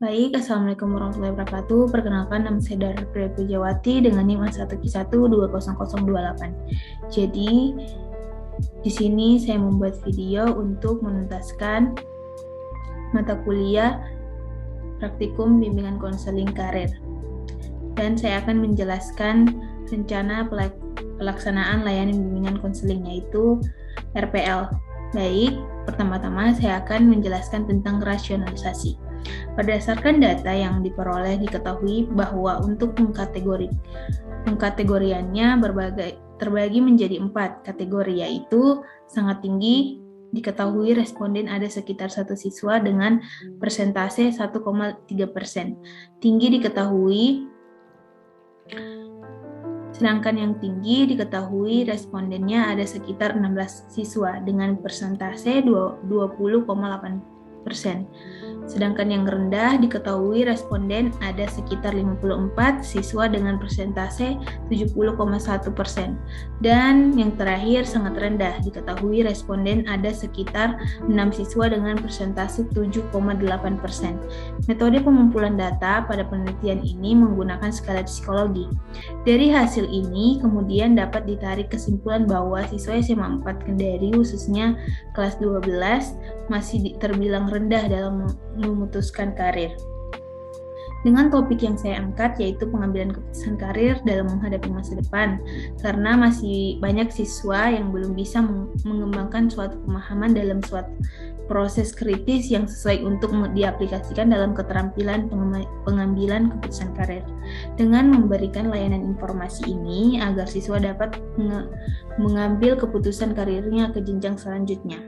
Baik, Assalamualaikum warahmatullahi wabarakatuh. Perkenalkan, nama saya Dara Pujawati dengan NIM 1Q1 20028. Jadi, di sini saya membuat video untuk menuntaskan mata kuliah praktikum bimbingan konseling karir. Dan saya akan menjelaskan rencana pelaksanaan layanan bimbingan konseling, yaitu RPL. Baik, pertama-tama saya akan menjelaskan tentang rasionalisasi. Berdasarkan data yang diperoleh, diketahui bahwa untuk pengkategoriannya terbagi menjadi 4 kategori, yaitu sangat tinggi. Diketahui responden ada sekitar 1 siswa dengan persentase 1,3%. Tinggi diketahui, sedangkan yang tinggi diketahui respondennya ada sekitar 16 siswa dengan persentase 20,8%. Sedangkan yang rendah diketahui responden ada sekitar 54 siswa dengan persentase 70,1%. Dan yang terakhir sangat rendah diketahui responden ada sekitar 6 siswa dengan persentase 7,8%. Metode pengumpulan data pada penelitian ini menggunakan skala psikologi. Dari hasil ini kemudian dapat ditarik kesimpulan bahwa siswa SMA 4 Kendari khususnya kelas 12 masih terbilang rendah dalam memutuskan karir. Dengan topik yang saya angkat yaitu pengambilan keputusan karir dalam menghadapi masa depan, karena masih banyak siswa yang belum bisa mengembangkan suatu pemahaman dalam suatu proses kritis yang sesuai untuk diaplikasikan dalam keterampilan pengambilan keputusan karir. Dengan memberikan layanan informasi ini agar siswa dapat mengambil keputusan karirnya ke jenjang selanjutnya.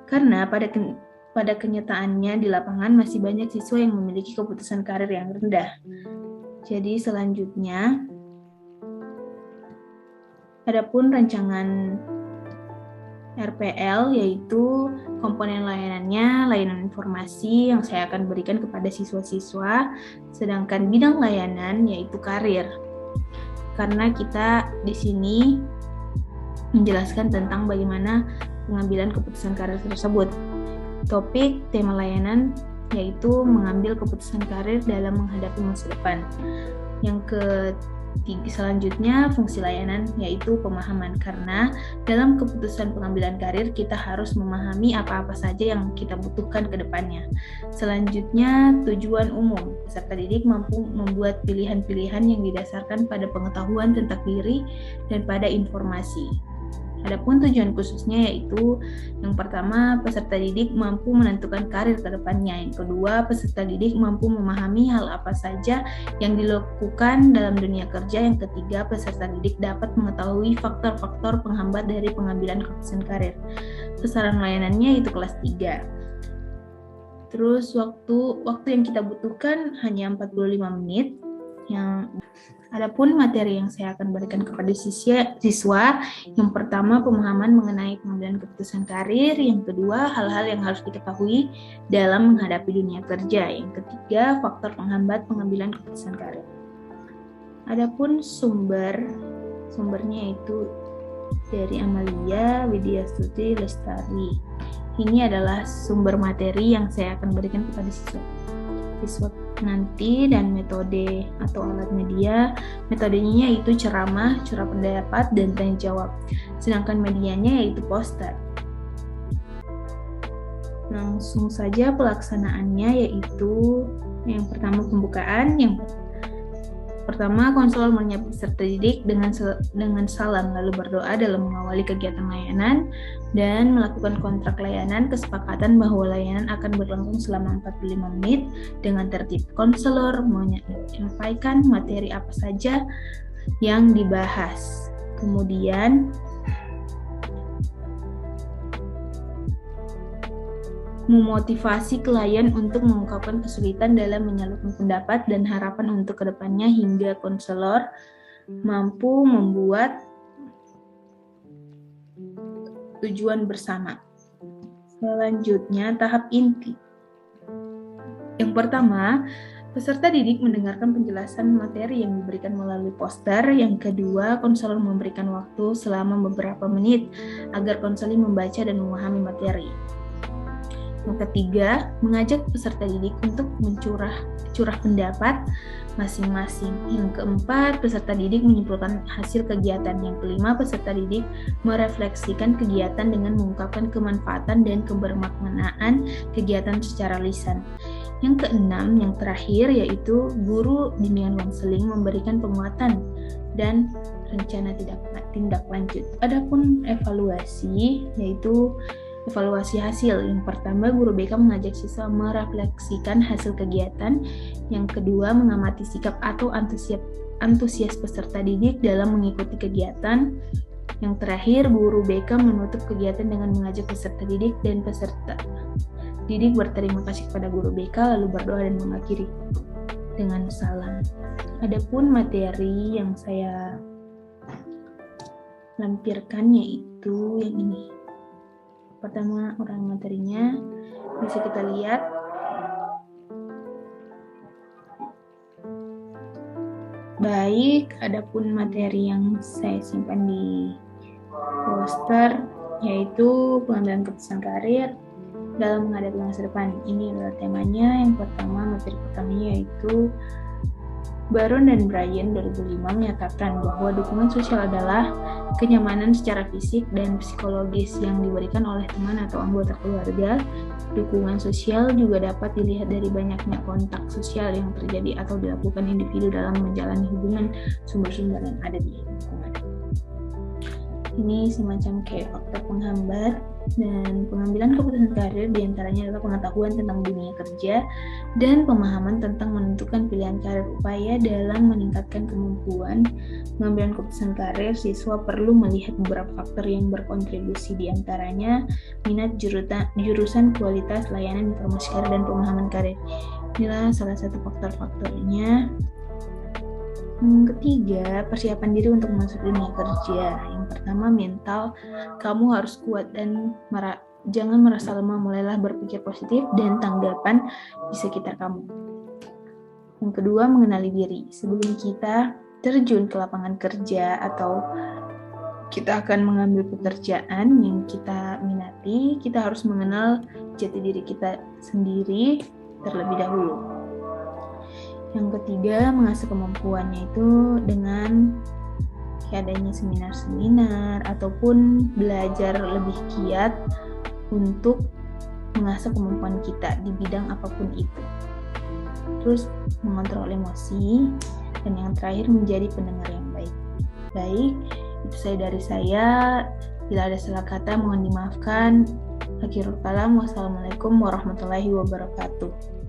Karena pada kenyataannya di lapangan masih banyak siswa yang memiliki keputusan karir yang rendah. Jadi selanjutnya, adapun rancangan RPL yaitu komponen layanannya, layanan informasi yang saya akan berikan kepada siswa-siswa, sedangkan bidang layanan yaitu karir. Karena kita di sini menjelaskan tentang bagaimana pengambilan keputusan karir tersebut. Topik tema layanan yaitu mengambil keputusan karir dalam menghadapi masa depan. Yang ketiga selanjutnya fungsi layanan yaitu pemahaman, karena dalam keputusan pengambilan karir kita harus memahami apa-apa saja yang kita butuhkan ke depannya. Selanjutnya tujuan umum, peserta didik mampu membuat pilihan-pilihan yang didasarkan pada pengetahuan tentang diri dan pada informasi. Adapun tujuan khususnya yaitu yang pertama, peserta didik mampu menentukan karir ke depannya. Yang kedua, peserta didik mampu memahami hal apa saja yang dilakukan dalam dunia kerja. Yang ketiga, peserta didik dapat mengetahui faktor-faktor penghambat dari pengambilan keputusan karir. Besaran layanannya itu kelas 3. Terus waktu yang kita butuhkan hanya 45 menit. Adapun materi yang saya akan berikan kepada siswa, yang pertama pemahaman mengenai pengambilan keputusan karir, yang kedua hal-hal yang harus diketahui dalam menghadapi dunia kerja, yang ketiga faktor penghambat pengambilan keputusan karir. Adapun sumbernya itu dari Amalia Widiastuti Lestari. Ini adalah sumber materi yang saya akan berikan kepada siswa nanti. Dan metode atau alat media, metodenya yaitu ceramah, curah pendapat, dan tanya jawab. Sedangkan medianya yaitu poster. Langsung saja pelaksanaannya yaitu yang pertama pembukaan. Yang pertama, konselor menyapa peserta didik dengan salam, lalu berdoa dalam mengawali kegiatan layanan dan melakukan kontrak layanan, kesepakatan bahwa layanan akan berlangsung selama 45 menit dengan tertib. Konselor menyampaikan materi apa saja yang dibahas. Kemudian memotivasi klien untuk mengungkapkan kesulitan dalam menyalurkan pendapat dan harapan untuk kedepannya, hingga konselor mampu membuat tujuan bersama. Selanjutnya, tahap inti. Yang pertama, peserta didik mendengarkan penjelasan materi yang diberikan melalui poster. Yang kedua, konselor memberikan waktu selama beberapa menit agar konseling membaca dan memahami materi. Yang ketiga, mengajak peserta didik untuk curah pendapat masing-masing. Yang keempat, peserta didik menyimpulkan hasil kegiatan. Yang kelima, peserta didik merefleksikan kegiatan dengan mengungkapkan kemanfaatan dan kebermaknaan kegiatan secara lisan. Yang keenam, yang terakhir, yaitu guru bimbingan konseling memberikan penguatan dan rencana tindak lanjut. Adapun evaluasi, yaitu evaluasi hasil. Yang pertama, guru BK mengajak siswa merefleksikan hasil kegiatan. Yang kedua, mengamati sikap atau antusias peserta didik dalam mengikuti kegiatan. Yang terakhir, guru BK menutup kegiatan dengan mengajak peserta didik dan peserta didik berterima kasih kepada guru BK lalu berdoa dan mengakhiri dengan salam. Adapun materi yang saya lampirkan yaitu yang ini. Pertama, uraian materinya bisa kita lihat. Baik, adapun materi yang saya simpan di poster yaitu pengambilan keputusan karir dalam menghadapi masa depan. Ini adalah temanya. Yang pertama, materi pertamanya yaitu Baron dan Brian 2005 menyatakan bahwa dukungan sosial adalah kenyamanan secara fisik dan psikologis yang diberikan oleh teman atau anggota keluarga. Dukungan sosial juga dapat dilihat dari banyaknya kontak sosial yang terjadi atau dilakukan individu dalam menjalani hubungan sumber-sumber yang ada di lingkungan. Ini semacam kayak faktor penghambat, dan pengambilan keputusan karir diantaranya adalah pengetahuan tentang dunia kerja dan pemahaman tentang menentukan pilihan karir. Upaya dalam meningkatkan kemampuan pengambilan keputusan karir, siswa perlu melihat beberapa faktor yang berkontribusi, diantaranya minat jurusan, kualitas layanan informasi karir, dan pemahaman karir. Inilah salah satu faktor-faktornya. Yang ketiga, persiapan diri untuk masuk dunia kerja. Yang pertama, mental. Kamu harus kuat dan jangan merasa lemah. Mulailah berpikir positif dan tanggapan di sekitar kamu. Yang kedua, mengenali diri. Sebelum kita terjun ke lapangan kerja atau kita akan mengambil pekerjaan yang kita minati, kita harus mengenal jati diri kita sendiri terlebih dahulu. Yang ketiga, mengasah kemampuannya itu dengan adanya seminar-seminar ataupun belajar lebih giat untuk mengasah kemampuan kita di bidang apapun itu. Terus mengontrol emosi, dan yang terakhir menjadi pendengar yang baik. Baik, itu dari saya. Bila ada salah kata mohon dimaafkan. Akhirul kalam, wassalamualaikum warahmatullahi wabarakatuh.